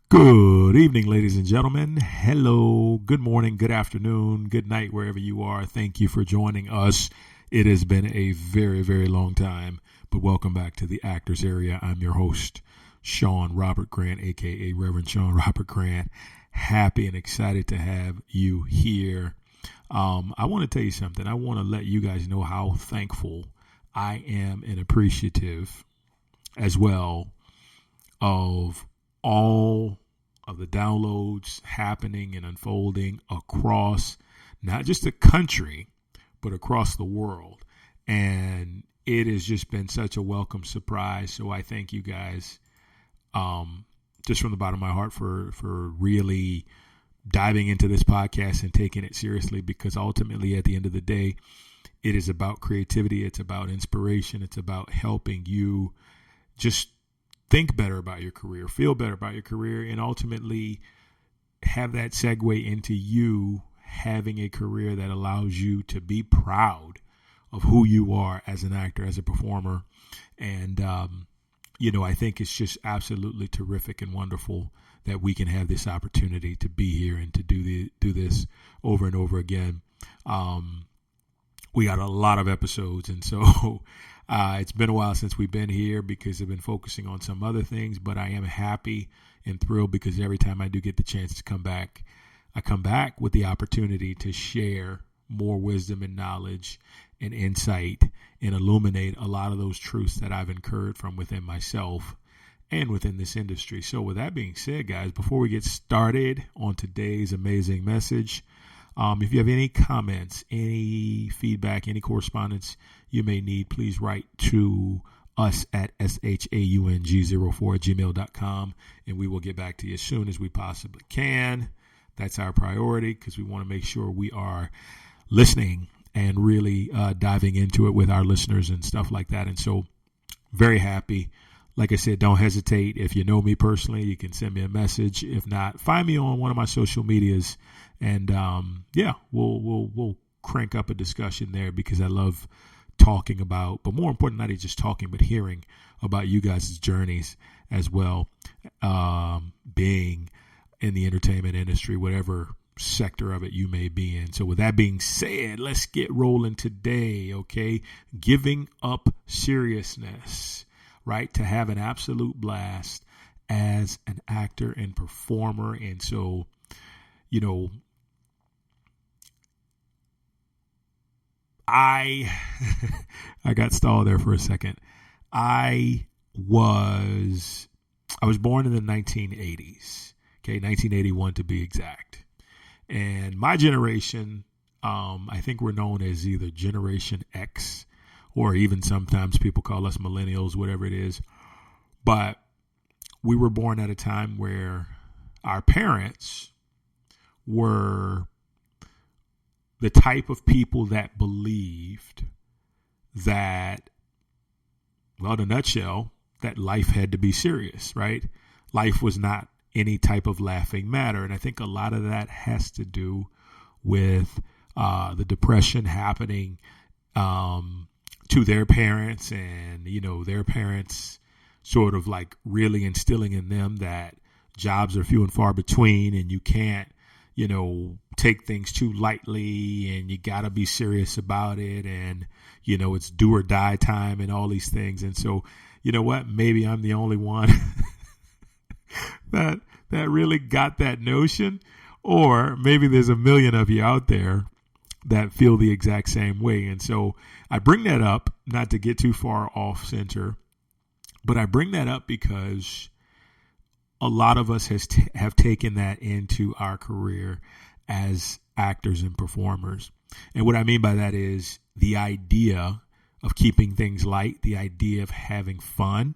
Good evening, ladies and gentlemen. Hello, good morning, good afternoon, good night, wherever you are. Thank you for joining us. It has been a very, very long time, but welcome back to the Actors Area. I'm your host, Sean Robert Grant, aka Reverend Sean Robert Grant. Happy and excited to have you here. I want to tell you something. I want to let you guys know how thankful I am and appreciative as well of all of the downloads happening and unfolding across not just the country, but across the world. And it has just been such a welcome surprise. So I thank you guys just from the bottom of my heart for really diving into this podcast and taking it seriously, because ultimately at the end of the day, it is about creativity. It's about inspiration. It's about helping you just think better about your career, feel better about your career, and ultimately have that segue into you having a career that allows you to be proud of who you are as an actor, as a performer. And, I think it's just absolutely terrific and wonderful that we can have this opportunity to be here and to do this over and over again. We got a lot of episodes, and so it's been a while since we've been here because I've been focusing on some other things, but I am happy and thrilled because every time I do get the chance to come back, I come back with the opportunity to share more wisdom and knowledge and insight and illuminate a lot of those truths that I've incurred from within myself and within this industry. So with that being said, guys, before we get started on today's amazing message, if you have any comments, any feedback, any correspondence you may need, please write to us at shaung04@gmail.com, and we will get back to you as soon as we possibly can. That's our priority because we want to make sure we are listening and really diving into it with our listeners and stuff like that. And so very happy. Like I said, don't hesitate. If you know me personally, you can send me a message. If not, find me on one of my social medias, and we'll crank up a discussion there because I love talking about, but more important, not just talking, but hearing about you guys' journeys as well, being in the entertainment industry, whatever sector of it you may be in. So with that being said, let's get rolling today, okay? Giving up seriousness. Right, to have an absolute blast as an actor and performer. And so, I got stalled there for a second. I was born in the 1980s, okay, 1981 to be exact. And my generation, I think we're known as either Generation X, or even sometimes people call us millennials, whatever it is. But we were born at a time where our parents were the type of people that believed that, well, in a nutshell, that life had to be serious, right? Life was not any type of laughing matter. And I think a lot of that has to do with the Depression happening to their parents, and their parents sort of like really instilling in them that jobs are few and far between, and you can't take things too lightly, and you got to be serious about it, and it's do or die time and all these things. And so you know what, maybe I'm the only one that really got that notion, or maybe there's a million of you out there that feel the exact same way. And so I bring that up, not to get too far off center, but I bring that up because a lot of us have taken that into our career as actors and performers. And what I mean by that is the idea of keeping things light, the idea of having fun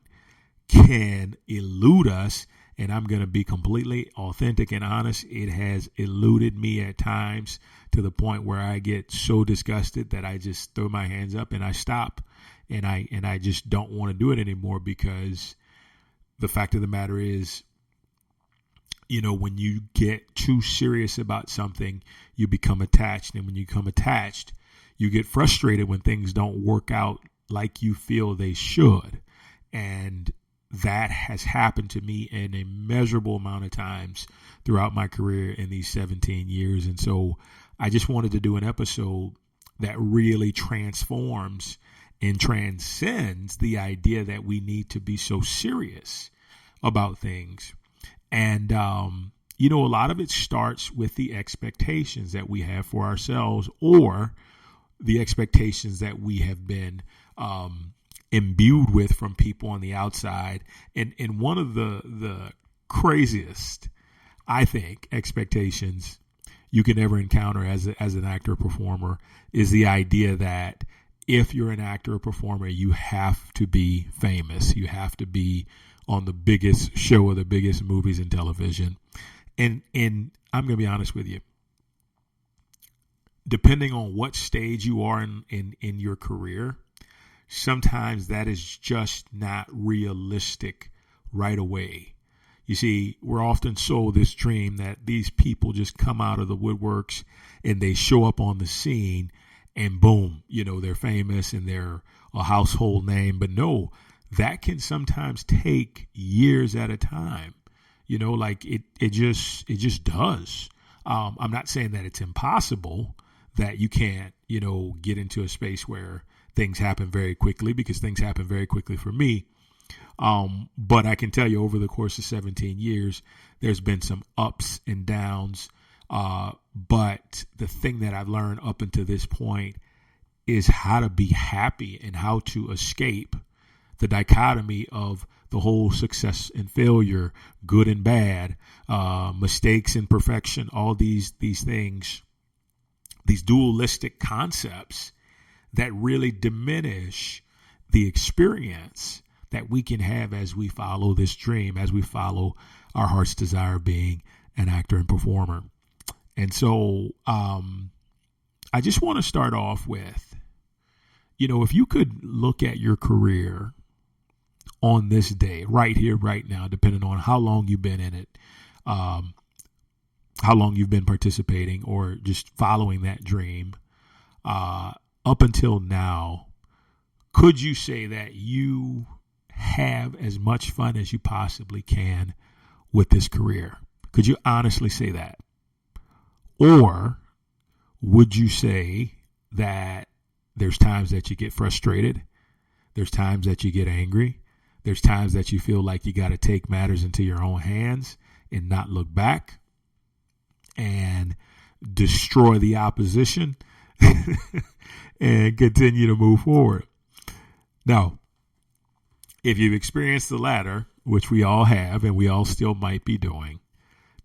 can elude us. And I'm going to be completely authentic and honest. It has eluded me at times to the point where I get so disgusted that I just throw my hands up and I stop, and I just don't want to do it anymore, because the fact of the matter is, when you get too serious about something, you become attached. And when you become attached, you get frustrated when things don't work out like you feel they should. And that has happened to me in a measurable amount of times throughout my career in these 17 years. And so I just wanted to do an episode that really transforms and transcends the idea that we need to be so serious about things. And, a lot of it starts with the expectations that we have for ourselves, or the expectations that we have been imbued with from people on the outside. And one of the craziest, I think, expectations you can ever encounter as an actor or performer is the idea that if you're an actor or performer, you have to be famous. You have to be on the biggest show or the biggest movies in television. And I'm going to be honest with you. Depending on what stage you are in your career, sometimes that is just not realistic right away. You see, we're often sold this dream that these people just come out of the woodworks and they show up on the scene and boom, they're famous and they're a household name. But no, that can sometimes take years at a time. It just does. I'm not saying that it's impossible, that you can't, get into a space where things happen very quickly, because things happen very quickly for me. But I can tell you, over the course of 17 years, there's been some ups and downs. But the thing that I've learned up until this point is how to be happy and how to escape the dichotomy of the whole success and failure, good and bad, mistakes and perfection, all these things, these dualistic concepts that really diminish the experience that we can have as we follow this dream, as we follow our heart's desire of being an actor and performer. And so I just want to start off with, if you could look at your career on this day, right here, right now, depending on how long you've been in it, how long you've been participating or just following that dream, up until now, could you say that you have as much fun as you possibly can with this career? Could you honestly say that? Or would you say that there's times that you get frustrated, there's times that you get angry, there's times that you feel like you got to take matters into your own hands and not look back and destroy the opposition and continue to move forward? Now, if you've experienced the latter, which we all have and we all still might be doing,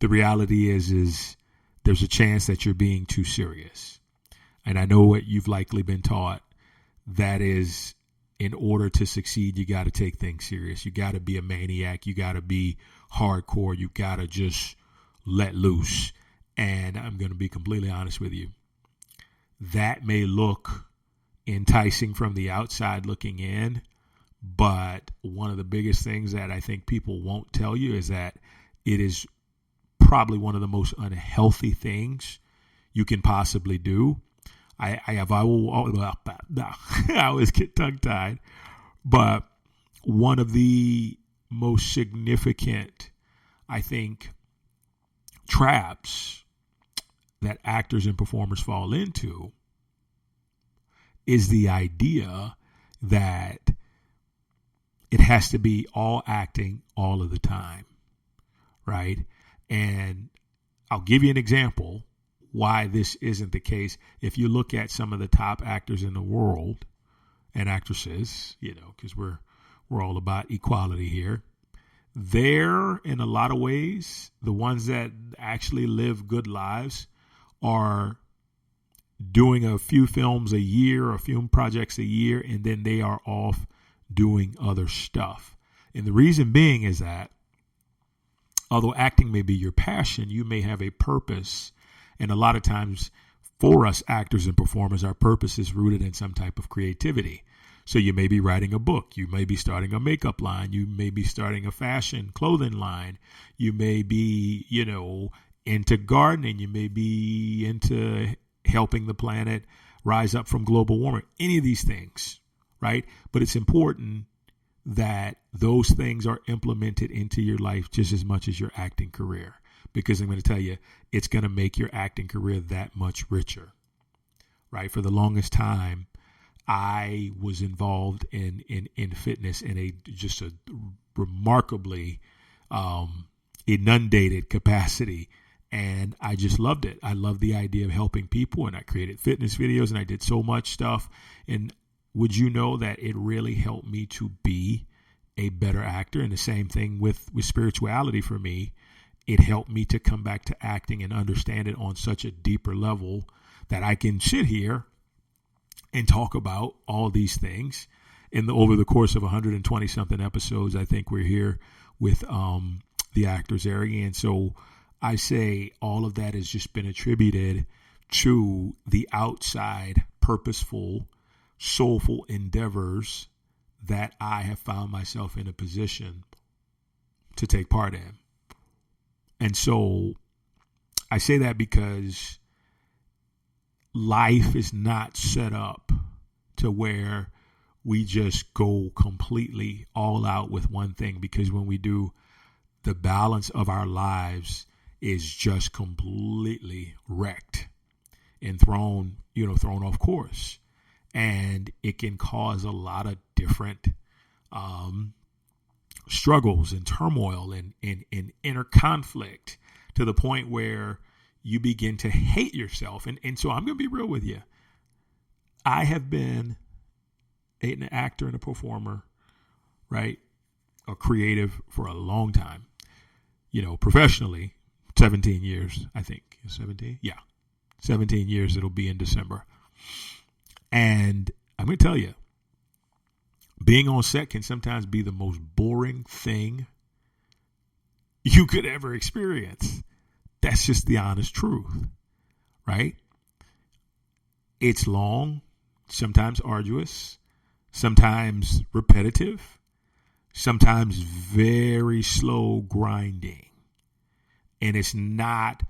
the reality is there's a chance that you're being too serious. And I know what you've likely been taught, that is, in order to succeed, you got to take things serious. You got to be a maniac. You got to be hardcore. You got to just let loose. And I'm going to be completely honest with you. That may look enticing from the outside looking in, but one of the biggest things that I think people won't tell you is that it is probably one of the most unhealthy things you can possibly do. I always get tongue-tied, but one of the most significant, I think, traps that actors and performers fall into is the idea that it has to be all acting all of the time, right? And I'll give you an example why this isn't the case. If you look at some of the top actors in the world and actresses, because we're all about equality here, they're, in a lot of ways, the ones that actually live good lives are doing a few films a year, a few projects a year, and then they are off doing other stuff. And the reason being is that although acting may be your passion, you may have a purpose. And a lot of times for us actors and performers, our purpose is rooted in some type of creativity. So you may be writing a book. You may be starting a makeup line. You may be starting a fashion clothing line. You may be, into gardening. You may be into helping the planet rise up from global warming. Any of these things, right? But it's important that those things are implemented into your life just as much as your acting career. Because I'm going to tell you, it's going to make your acting career that much richer, right? For the longest time, I was involved in fitness in a remarkably inundated capacity. And I just loved it. I loved the idea of helping people, and I created fitness videos, and I did so much stuff. And would you know that it really helped me to be a better actor? And the same thing with spirituality for me. It helped me to come back to acting and understand it on such a deeper level that I can sit here and talk about all these things. Over the course of 120 something episodes, I think we're here with the actors area. And so I say all of that has just been attributed to the outside purposeful, soulful endeavors that I have found myself in a position to take part in. And so I say that because life is not set up to where we just go completely all out with one thing, because when we do, the balance of our lives is just completely wrecked and thrown off course. And it can cause a lot of different struggles and turmoil and inner conflict, to the point where you begin to hate yourself. And so I'm going to be real with you. I have been an actor and a performer, right? A creative for a long time, professionally, 17 years, I think. 17? Yeah. 17 years it'll be in December. And I'm going to tell you, being on set can sometimes be the most boring thing you could ever experience. That's just the honest truth, right? It's long, sometimes arduous, sometimes repetitive, sometimes very slow grinding. And it's not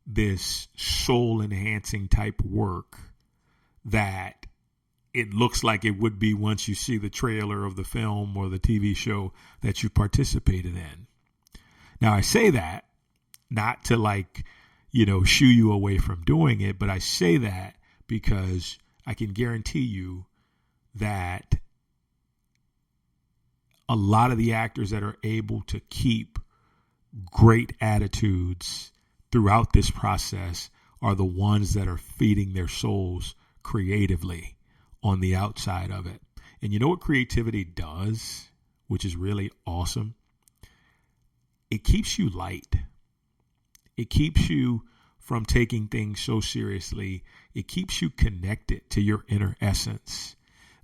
this soul-enhancing type work that it looks like it would be once you see the trailer of the film or the TV show that you participated in. Now, I say that not to shoo you away from doing it, but I say that because I can guarantee you that a lot of the actors that are able to keep great attitudes throughout this process are the ones that are feeding their souls creatively on the outside of it. And you know what creativity does, which is really awesome? It keeps you light. It keeps you from taking things so seriously. It keeps you connected to your inner essence,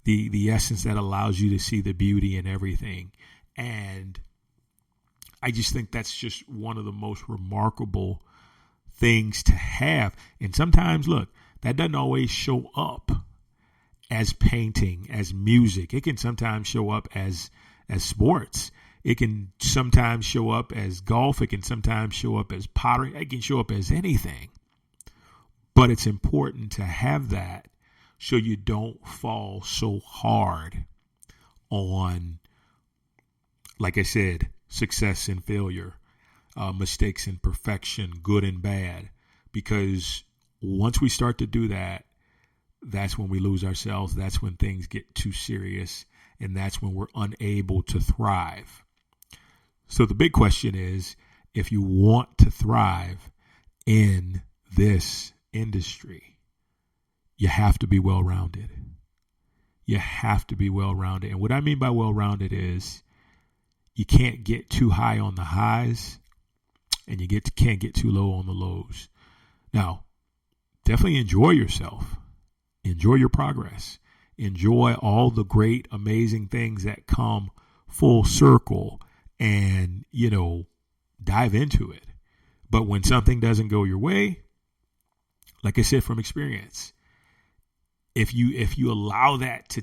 the essence that allows you to see the beauty in everything. And I just think that's just one of the most remarkable things to have. And sometimes, look, that doesn't always show up as painting, as music. It can sometimes show up as sports. It can sometimes show up as golf. It can sometimes show up as pottery. It can show up as anything. But it's important to have that so you don't fall so hard on, like I said, success and failure, mistakes and perfection, good and bad. Because once we start to do that, that's when we lose ourselves. That's when things get too serious. And that's when we're unable to thrive. So the big question is, if you want to thrive in this industry, you have to be well-rounded. You have to be well-rounded. And what I mean by well-rounded is you can't get too high on the highs, and you can't get too low on the lows. Now, definitely enjoy yourself. Enjoy your progress. Enjoy all the great, amazing things that come full circle, and, dive into it. But when something doesn't go your way, like I said from experience, if you allow that to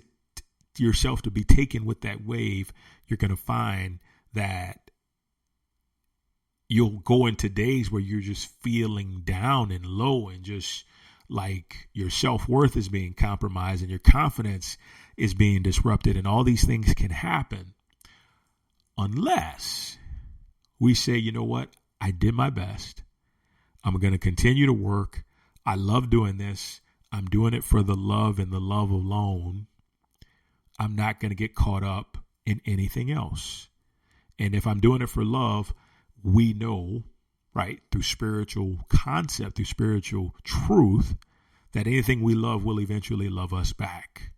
yourself to be taken with that wave, you're going to find that you'll go into days where you're just feeling down and low, and just like your self-worth is being compromised and your confidence is being disrupted, and all these things can happen. unless we say, you know what, I did my best. I'm going to continue to work. I love doing this. I'm doing it for the love and the love alone. I'm not going to get caught up in anything else. And if I'm doing it for love, we know, right, through spiritual concept, through spiritual truth, that anything we love will eventually love us back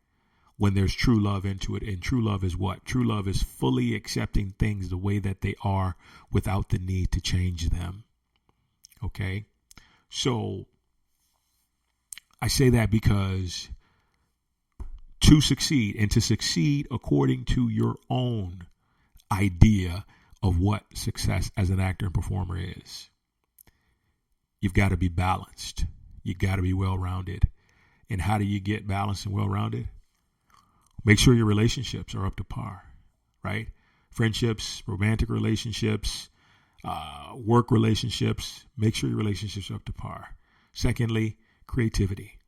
when there's true love into it. And true love is what? True love is fully accepting things the way that they are without the need to change them. Okay? So I say that because to succeed, and to succeed according to your own idea of what success as an actor and performer is, you've got to be balanced. You've got to be well-rounded. And how do you get balanced and well-rounded? Make sure your relationships are up to par, right? Friendships, romantic relationships, work relationships. Make sure your relationships are up to par. Secondly, creativity.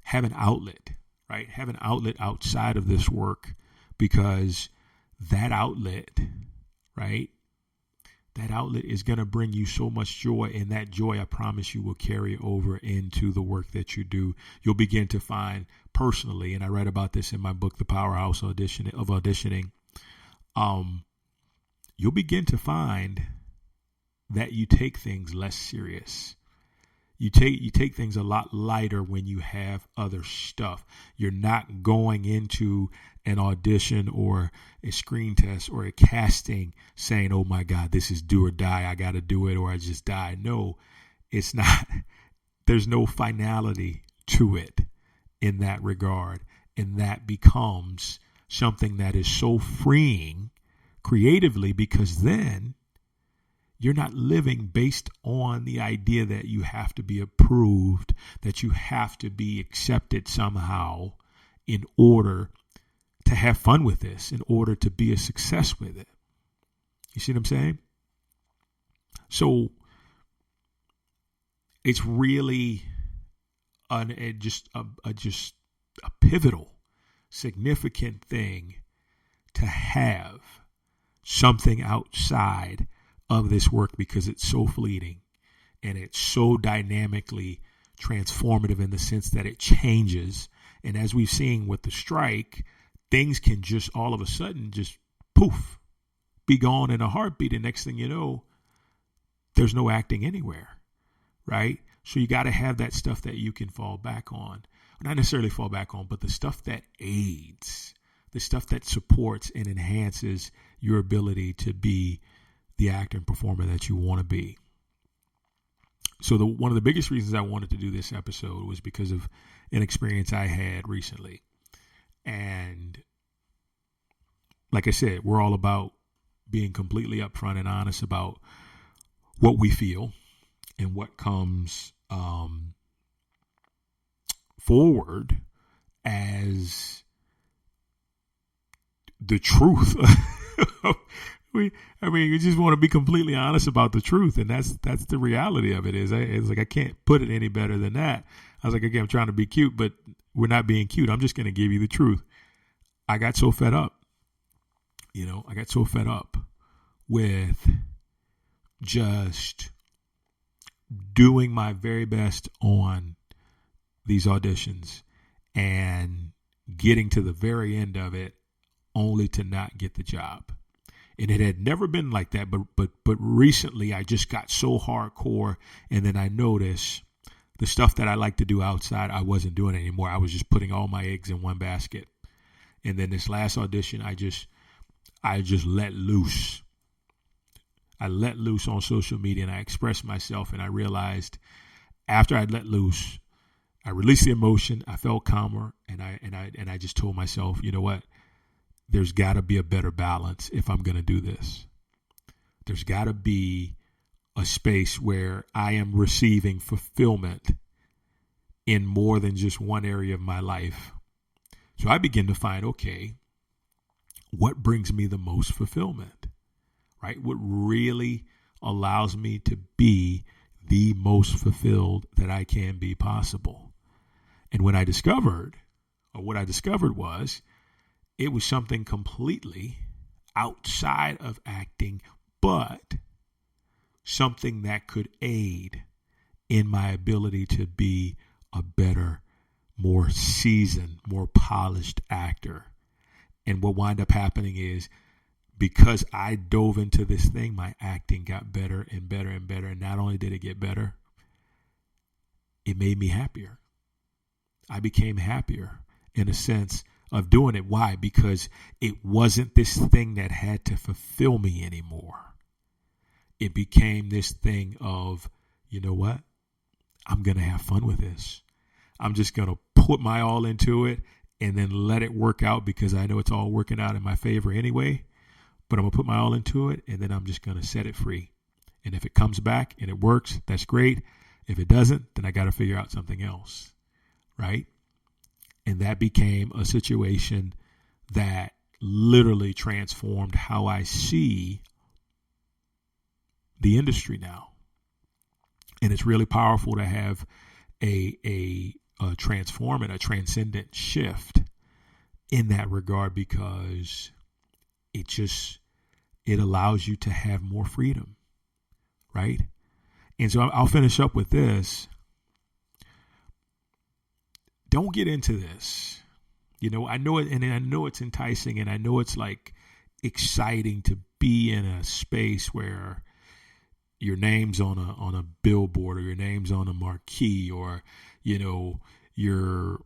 Have an outlet, right? Have an outlet outside of this work, because that outlet, right? That outlet is going to bring you so much joy, and that joy, I promise you, will carry over into the work that you do. You'll begin to find personally, and I write about this in my book, The Powerhouse of Auditioning. You'll begin to find that you take things less serious. You take things a lot lighter when you have other stuff. You're not going into an audition or a screen test or a casting saying, oh my God, this is do or die. I got to do it or I just die. No, it's not. There's no finality to it in that regard. And that becomes something that is so freeing creatively, because then you're not living based on the idea that you have to be approved, that you have to be accepted somehow in order to have fun with this, in order to be a success with it. You see what I'm saying? So it's really just a pivotal, significant thing to have something outside of this work, because it's so fleeting and it's so dynamically transformative in the sense that it changes. And as we've seen with the strike, things can just all of a sudden just poof, be gone in a heartbeat. And next thing you know, there's no acting anywhere, right? So you got to have that stuff that you can fall back on. Not necessarily fall back on, but the stuff that aids, the stuff that supports and enhances your ability to be the actor and performer that you want to be. So one of the biggest reasons I wanted to do this episode was because of an experience I had recently. And like I said, we're all about being completely upfront and honest about what we feel and what comes forward as the truth. We just want to be completely honest about the truth, and that's the reality of it. It's like I can't put it any better than that. I was like, again, I'm trying to be cute, but we're not being cute. I'm just going to give you the truth. I got so fed up. I got so fed up with just doing my very best on these auditions and getting to the very end of it only to not get the job. And it had never been like that, but recently I just got so hardcore, and then I noticed the stuff that I like to do outside, I wasn't doing anymore. I was just putting all my eggs in one basket. And then this last audition, I just let loose. I let loose on social media, and I expressed myself, and I realized after I'd let loose, I released the emotion, I felt calmer, and I just told myself, you know what? There's got to be a better balance if I'm going to do this. There's got to be a space where I am receiving fulfillment in more than just one area of my life. So I begin to find, okay, what brings me the most fulfillment, right? What really allows me to be the most fulfilled that I can be possible. And what I discovered was, it was something completely outside of acting, but something that could aid in my ability to be a better, more seasoned, more polished actor. And what wound up happening is, because I dove into this thing, my acting got better and better and better. And not only did it get better, it made me happier. I became happier in a sense of doing it. Why? Because it wasn't this thing that had to fulfill me anymore. It became this thing of, you know what? I'm going to have fun with this. I'm just going to put my all into it and then let it work out, because I know it's all working out in my favor anyway. But I'm going to put my all into it, and then I'm just going to set it free. And if it comes back and it works, that's great. If it doesn't, then I got to figure out something else, right? And that became a situation that literally transformed how I see the industry now. And it's really powerful to have a transforming, a transcendent shift in that regard, because it allows you to have more freedom, right? And so I'll finish up with this. Don't get into this. You know, I know it, and I know it's enticing, and I know it's like exciting to be in a space where your name's on a billboard, or your name's on a marquee, or, you know, you're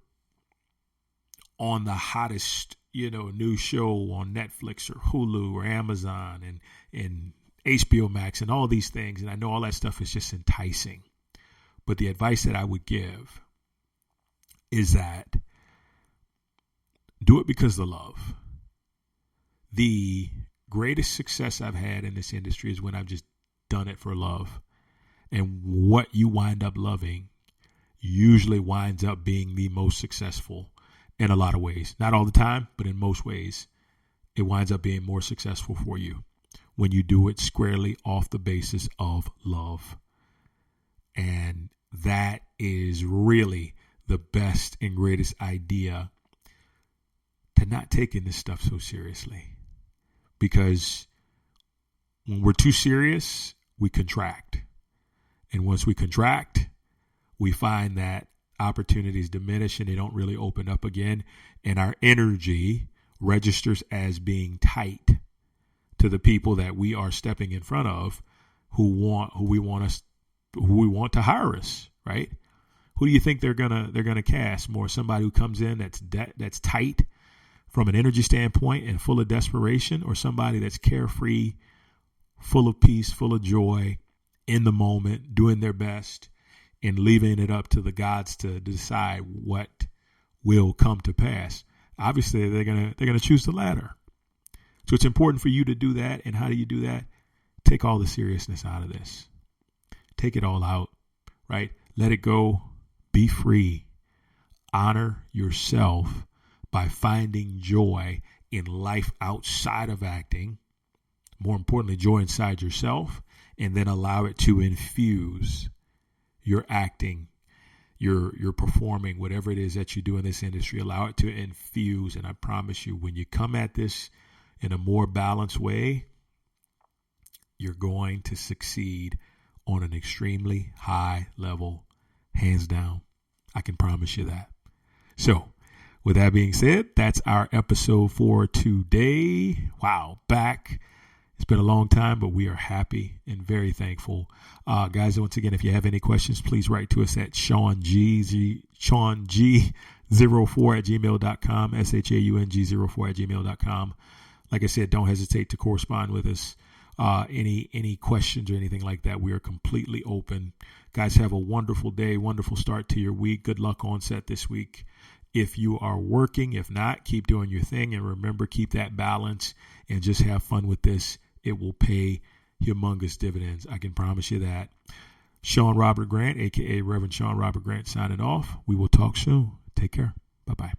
on the hottest, you know, new show on Netflix or Hulu or Amazon and HBO Max and all these things. And I know all that stuff is just enticing. But the advice that I would give is that do it because of love. The greatest success I've had in this industry is when I've just done it for love. And what you wind up loving usually winds up being the most successful in a lot of ways. Not all the time, but in most ways, it winds up being more successful for you when you do it squarely off the basis of love. And that is really the best and greatest idea, to not taking this stuff so seriously. Because when we're too serious, we contract. And once we contract, we find that opportunities diminish and they don't really open up again. And our energy registers as being tight to the people that we are stepping in front of, who we want to hire us, right? Who do you think they're gonna cast more? Somebody who comes in that's tight from an energy standpoint and full of desperation, or somebody that's carefree, full of peace, full of joy, in the moment, doing their best, and leaving it up to the gods to decide what will come to pass? Obviously, they're gonna choose the latter. So it's important for you to do that. And how do you do that? Take all the seriousness out of this. Take it all out, right? Let it go. Be free. Honor yourself by finding joy in life outside of acting. More importantly, joy inside yourself, and then allow it to infuse your acting, your performing, whatever it is that you do in this industry. Allow it to infuse. And I promise you, when you come at this in a more balanced way, you're going to succeed on an extremely high level, hands down. I can promise you that. So with that being said, that's our episode for today. Wow, back. It's been a long time, but we are happy and very thankful. Guys, once again, if you have any questions, please write to us at ShaunG04@gmail.com, ShaungG04@gmail.com. Like I said, don't hesitate to correspond with us. Any questions or anything like that, we are completely open. Guys, have a wonderful day, wonderful start to your week. Good luck on set this week. If you are working, if not, keep doing your thing. And remember, keep that balance and just have fun with this. It will pay humongous dividends. I can promise you that. Sean Robert Grant, a.k.a. Reverend Sean Robert Grant, signing off. We will talk soon. Take care. Bye-bye.